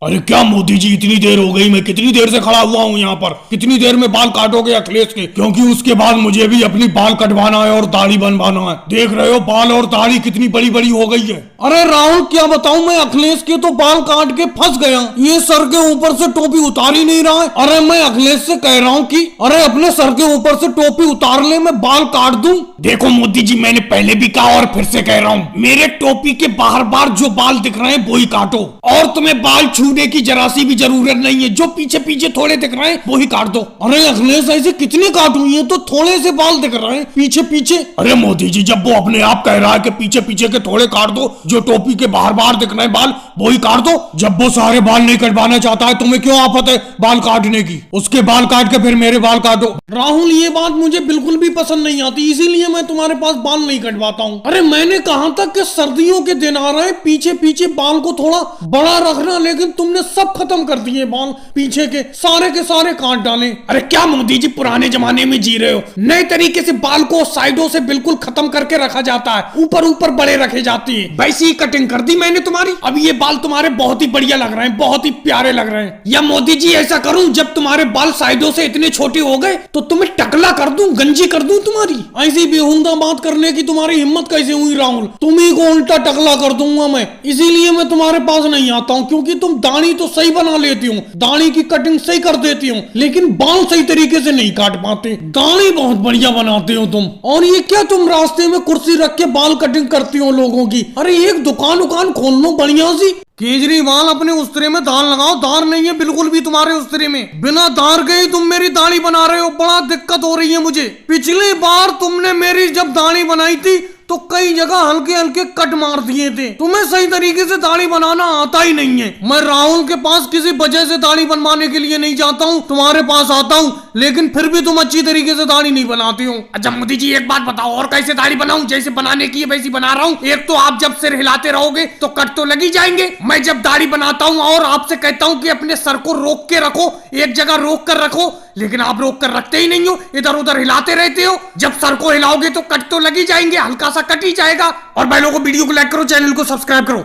अरे क्या मोदी जी, इतनी देर हो गई, मैं कितनी देर से खड़ा हुआ हूँ यहाँ पर। कितनी देर में बाल काटोगे अखिलेश के? क्योंकि उसके बाद मुझे भी अपनी बाल कटवाना है और दाढ़ी बनवाना है। देख रहे हो बाल और दाढ़ी कितनी बड़ी बड़ी हो गई है। अरे राहुल क्या बताऊं, मैं अखिलेश के तो बाल काट के फंस गया। ये सर के ऊपर से टोपी उतार ही नहीं रहा है। अरे मैं अखिलेश से कह रहा हूँ कि अरे अपने सर के ऊपर से टोपी उतार ले, मैं बाल काट दूं। देखो मोदी जी, मैंने पहले भी कहा और फिर से कह रहा हूँ, मेरे टोपी के बाहर बाहर जो बाल दिख रहे हैं वो ही काटो, और तुम्हें बाल छूने की जरा सी भी जरूरत नहीं है। जो पीछे पीछे थोड़े दिख रहे हैं वो ही काट दो। अरे अखिलेश ऐसे कितने काटूं, ये तो थोड़े से बाल दिख रहे हैं पीछे पीछे। अरे मोदी जी, जब वो अपने आप कह रहा है कि पीछे पीछे के थोड़े काट दो, जो टोपी के बाहर बाहर दिख रहे हैं बाल वो ही काट दो। जब वो सारे बाल नहीं कटवाना चाहता है, तुम्हें क्यों आफत है बाल काटने की? उसके बाल काट के फिर मेरे बाल काटो। राहुल ये बात मुझे बिल्कुल भी पसंद नहीं आती, इसीलिए मैं तुम्हारे पास बाल नहीं कटवाता हूँ। अरे मैंने कहा था कि सर्दियों के दिन आ रहे हैं, पीछे पीछे बाल को थोड़ा बड़ा रखना, लेकिन तुमने सब खत्म कर दिए। बाल पीछे के सारे काट डाले। अरे क्या मोदी जी, पुराने जमाने में जी रहे हो? नए तरीके से बाल को साइडों से बिल्कुल खत्म करके रखा जाता है, ऊपर ऊपर बड़े रखे जाते हैं। वैसी ही कटिंग कर दी मैंने तुम्हारी। अब ये बाल तुम्हारे बहुत ही बढ़िया लग रहे हैं, बहुत ही प्यारे लग रहे हैं। या मोदी जी ऐसा करूं, जब तुम्हारे बाल साइडों से इतने छोटे हो गए तो तुम्हें टकला कर दूं, गंजी कर दूं तुम्हारी। ऐसी बेहुदा बात करने की तुम्हारी हिम्मत कैसे हुई राहुल? तुम्ही को उल्टा टकला कर दूंगा मैं। इसीलिए मैं तुम्हारे पास नहीं आता हूँ, क्योंकि तुम दाढ़ी तो सही बना लेती हो, दाढ़ी की कटिंग सही कर देती हो, लेकिन बाल सही तरीके से नहीं काट पाते। दाढ़ी बहुत बढ़िया बनाते हो तुम। और ये क्या, तुम रास्ते में कुर्सी रख के बाल कटिंग करती हो लोगों की? अरे एक दुकान खोल लो बढ़िया सी। केजरीवाल अपने उस्तरे में दाल लगाओ, दार नहीं है बिल्कुल भी तुम्हारे उस्तरे में। बिना दार के ही तुम मेरी दाढ़ी बना रहे हो, बड़ा दिक्कत हो रही है मुझे। पिछली बार तुमने मेरी जब दाढ़ी बनाई थी तो कई जगह हल्के हल्के कट मार दिए थे। तुम्हें सही तरीके से दाढ़ी बनाना आता ही नहीं है। मैं राहुल के पास किसी वजह से दाढ़ी बनवाने के लिए नहीं जाता हूँ, तुम्हारे पास आता हूँ, लेकिन फिर भी तुम अच्छी तरीके से दाढ़ी नहीं बनाती हो। अच्छा मोदी जी एक बात बताओ, और कैसे दाढ़ी बनाऊं? जैसे बनाने की है वैसी बना रहा हूँ। एक तो आप जब सिर हिलाते रहोगे तो कट तो लग ही जाएंगे। मैं जब दाढ़ी बनाता हूँ और आपसे कहता हूँ कि अपने सर को रोक के रखो, एक जगह रोक कर रखो, लेकिन आप रोक कर रखते ही नहीं हो, इधर उधर हिलाते रहते हो। जब सर को हिलाओगे तो कट तो लग ही जाएंगे, हल्का सा कट ही जाएगा। और भाई लोगों, वीडियो को लाइक करो, चैनल को सब्सक्राइब करो।